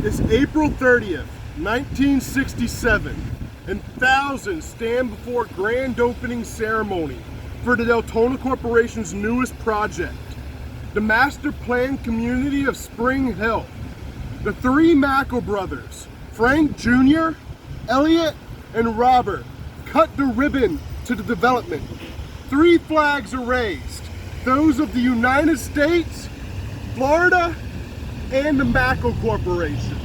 It's April 30th, 1967, and thousands stand before a grand opening ceremony for the Deltona Corporation's newest project, the master planned community of Spring Hill. The three Mackle brothers, Frank Jr., Elliot, and Robert, cut the ribbon to the development. Three flags are raised, those of the United States, Florida, and the Mackle Corporation.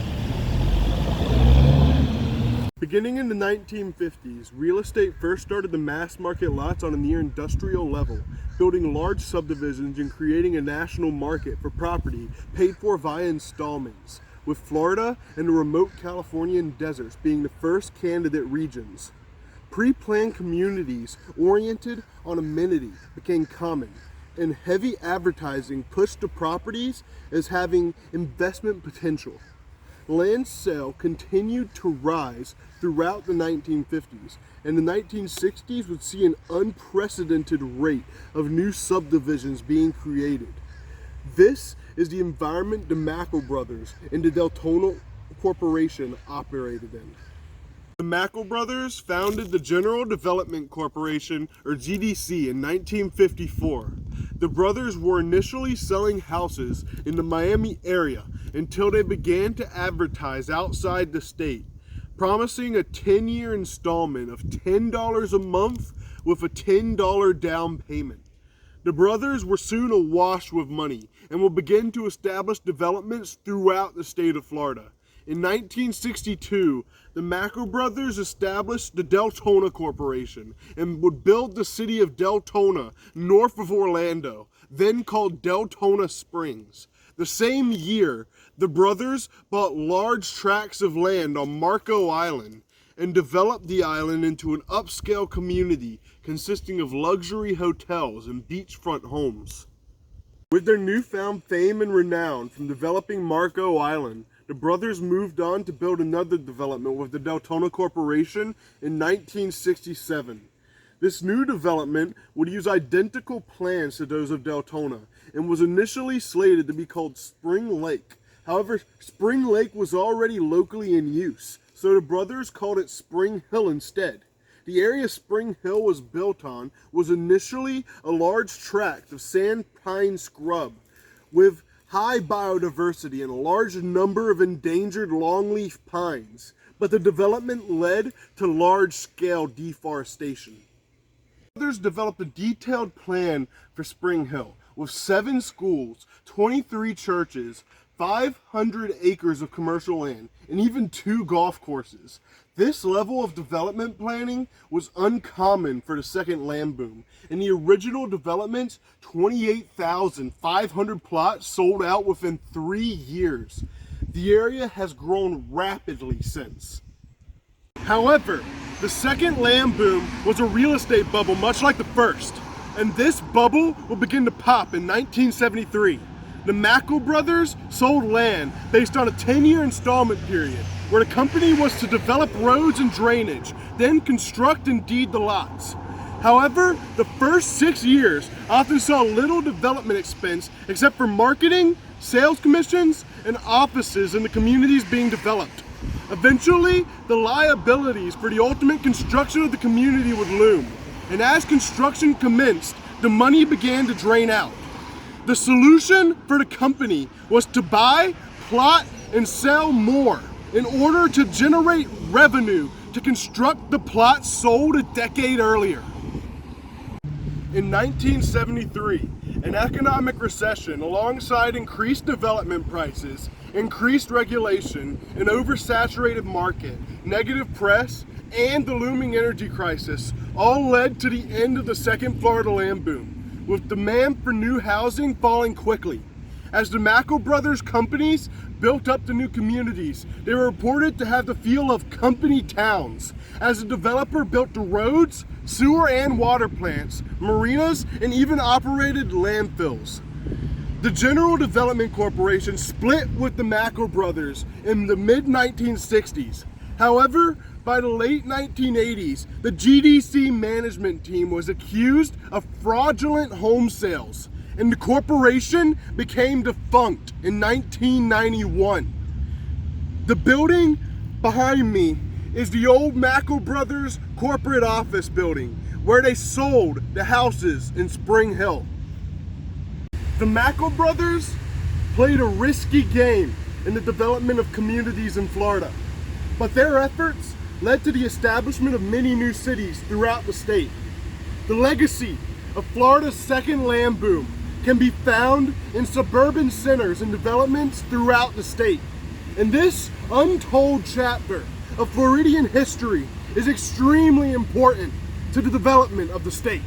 Beginning in the 1950s, real estate first started to mass market lots on a near industrial level, building large subdivisions and creating a national market for property paid for via installments, with Florida and the remote Californian deserts being the first candidate regions. Pre-planned communities oriented on amenity became common, and heavy advertising pushed the properties as having investment potential. Land sale continued to rise throughout the 1950s, and the 1960s would see an unprecedented rate of new subdivisions being created. This is the environment the Mackle brothers and the Deltona Corporation operated in. The Mackle brothers founded the General Development Corporation, or GDC, in 1954. The brothers were initially selling houses in the Miami area until they began to advertise outside the state, promising a 10-year installment of $10 a month with a $10 down payment. The brothers were soon awash with money and would begin to establish developments throughout the state of Florida. In 1962, the Mackle brothers established the Deltona Corporation and would build the city of Deltona north of Orlando, then called Deltona Springs. The same year, the brothers bought large tracts of land on Mackle Island and developed the island into an upscale community consisting of luxury hotels and beachfront homes. With their newfound fame and renown from developing Mackle Island, the brothers moved on to build another development with the Deltona Corporation in 1967. This new development would use identical plans to those of Deltona and was initially slated to be called Spring Lake. However, Spring Lake was already locally in use, so the brothers called it Spring Hill instead. The area Spring Hill was built on was initially a large tract of sand pine scrub with high biodiversity and a large number of endangered longleaf pines, but the development led to large-scale deforestation. Others developed a detailed plan for Spring Hill with 7 schools, 23 churches, 500 acres of commercial land, and even 2 golf courses. This level of development planning was uncommon for the second land boom. In the original development, 28,500 plots sold out within 3 years. The area has grown rapidly since. However, the second land boom was a real estate bubble much like the first, and this bubble will begin to pop in 1973. The Mackle brothers sold land based on a 10-year installment period, where the company was to develop roads and drainage, then construct and deed the lots. However, the first 6 years often saw little development expense except for marketing, sales commissions, and offices in the communities being developed. Eventually, the liabilities for the ultimate construction of the community would loom, and as construction commenced, the money began to drain out. The solution for the company was to buy, plot, and sell more in order to generate revenue to construct the plots sold a decade earlier. In 1973, an economic recession alongside increased development prices, increased regulation, an oversaturated market, negative press, and the looming energy crisis all led to the end of the second Florida land boom, with demand for new housing falling quickly. As the Mackle brothers companies built up the new communities, they were reported to have the feel of company towns, as the developer built the roads, sewer and water plants, marinas, and even operated landfills. The General Development Corporation split with the Mackle brothers in the mid-1960s. However, by the late 1980s, the GDC management team was accused of fraudulent home sales, and the corporation became defunct in 1991. The building behind me is the old Mackle Brothers corporate office building where they sold the houses in Spring Hill. The Mackle Brothers played a risky game in the development of communities in Florida, but their efforts led to the establishment of many new cities throughout the state. The legacy of Florida's second land boom can be found in suburban centers and developments throughout the state. And this untold chapter of Floridian history is extremely important to the development of the state.